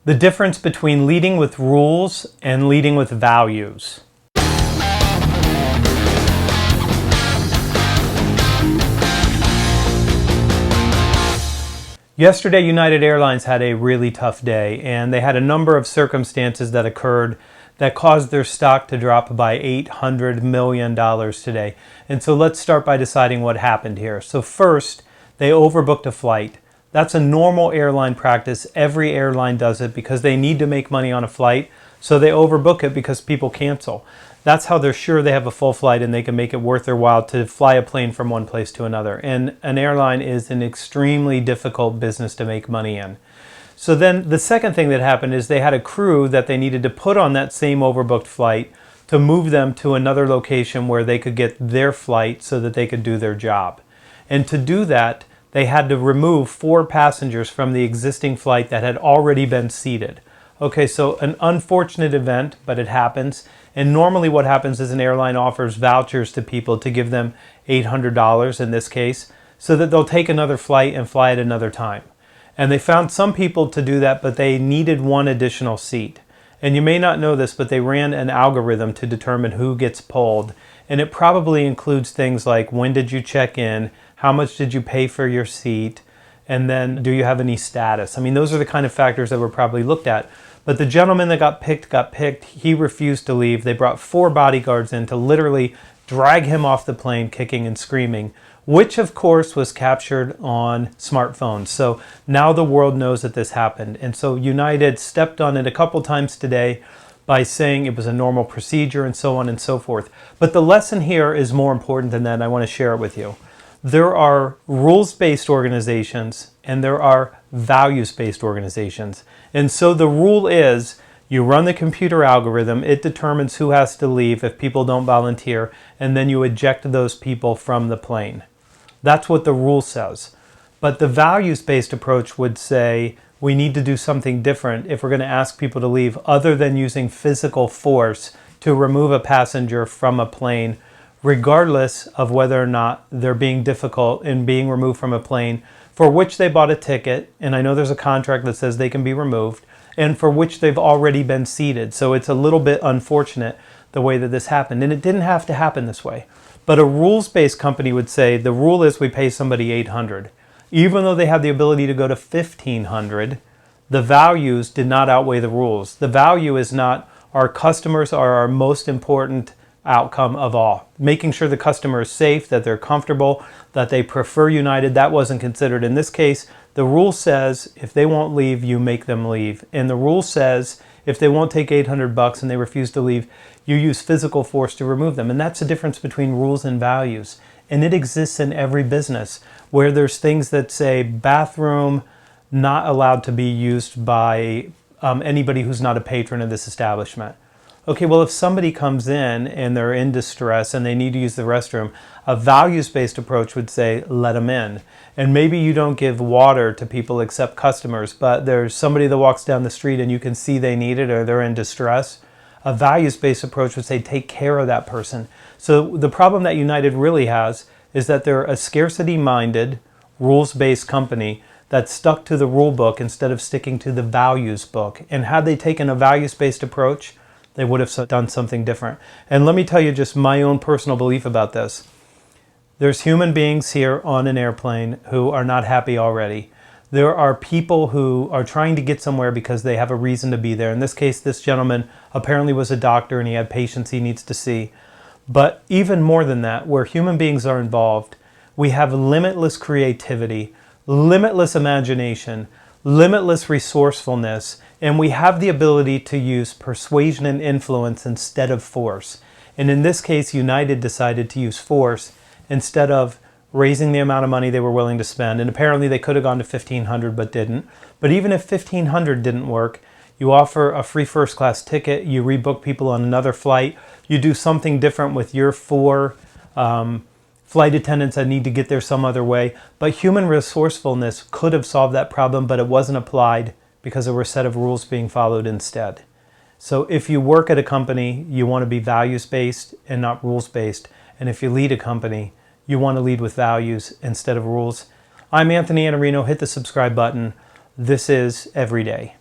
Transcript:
The difference between leading with rules and leading with values. Yesterday, United Airlines had a really tough day, and they had a number of circumstances that occurred that caused their stock to drop by $800 million today. And so let's start by deciding what happened here. So first, they overbooked a flight. That's a normal airline practice. Every airline does it because they need to make money on a flight, so they overbook it because people cancel. That's how they're sure they have a full flight and they can make it worth their while to fly a plane from one place to another. And an airline is an extremely difficult business to make money in. So then the second thing that happened is they had a crew that they needed to put on that same overbooked flight to move them to another location where they could get their flight so that they could do their job. And to do that, they had to remove 4 passengers from the existing flight that had already been seated. Okay, so an unfortunate event, but it happens. And normally what happens is an airline offers vouchers to people to give them $800 in this case, so that they'll take another flight and fly at another time. And they found some people to do that, but they needed 1 additional seat. And you may not know this, but they ran an algorithm to determine who gets pulled. And it probably includes things like, when did you check in? How much did you pay for your seat? And then, do you have any status? I mean, those are the kind of factors that were probably looked at. But the gentleman that got picked. He refused to leave. They brought 4 bodyguards in to literally drag him off the plane, kicking and screaming, which of course was captured on smartphones. So now the world knows that this happened. And so United stepped on it a couple times today by saying it was a normal procedure and so on and so forth. But the lesson here is more important than that, and I want to share it with you. There are rules-based organizations and there are values-based organizations. And so the rule is, you run the computer algorithm, it determines who has to leave if people don't volunteer, and then you eject those people from the plane. That's what the rule says. But the values-based approach would say, we need to do something different if we're going to ask people to leave, other than using physical force to remove a passenger from a plane, regardless of whether or not they're being difficult in being removed from a plane for which they bought a ticket, and I know there's a contract that says they can be removed, and for which they've already been seated. So it's a little bit unfortunate the way that this happened, and it didn't have to happen this way. But a rules-based company would say the rule is we pay somebody $800. Even though they have the ability to go to $1,500, the values did not outweigh the rules. The value is not, our customers are our most important outcome of all. Making sure the customer is safe, that they're comfortable, that they prefer United, that wasn't considered. In this case, the rule says if they won't leave, you make them leave. And the rule says if they won't take $800 and they refuse to leave, you use physical force to remove them. And that's the difference between rules and values. And it exists in every business where there's things that say bathroom not allowed to be used by anybody who's not a patron of this establishment. Okay, well, if somebody comes in and they're in distress and they need to use the restroom, a values-based approach would say, let them in. And maybe you don't give water to people except customers, but there's somebody that walks down the street and you can see they need it or they're in distress. A values-based approach would say, take care of that person. So the problem that United really has is that they're a scarcity-minded, rules-based company that stuck to the rule book instead of sticking to the values book. And had they taken a values-based approach, they would have done something different. And let me tell you just my own personal belief about this. There's human beings here on an airplane who are not happy already. There are people who are trying to get somewhere because they have a reason to be there. In this case, this gentleman apparently was a doctor and he had patients he needs to see. But even more than that, where human beings are involved, we have limitless creativity, limitless imagination, limitless resourcefulness, and we have the ability to use persuasion and influence instead of force. And in this case, United decided to use force instead of raising the amount of money they were willing to spend. And apparently they could have gone to $1,500 but didn't. But even if $1,500 didn't work, you offer a free first class ticket, you rebook people on another flight, you do something different with your 4 flight attendants that need to get there some other way. But human resourcefulness could have solved that problem, but it wasn't applied because there were a set of rules being followed instead. So if you work at a company, you want to be values-based and not rules-based. And if you lead a company, you want to lead with values instead of rules. I'm Anthony Iannarino. Hit the subscribe button. This is Everyday.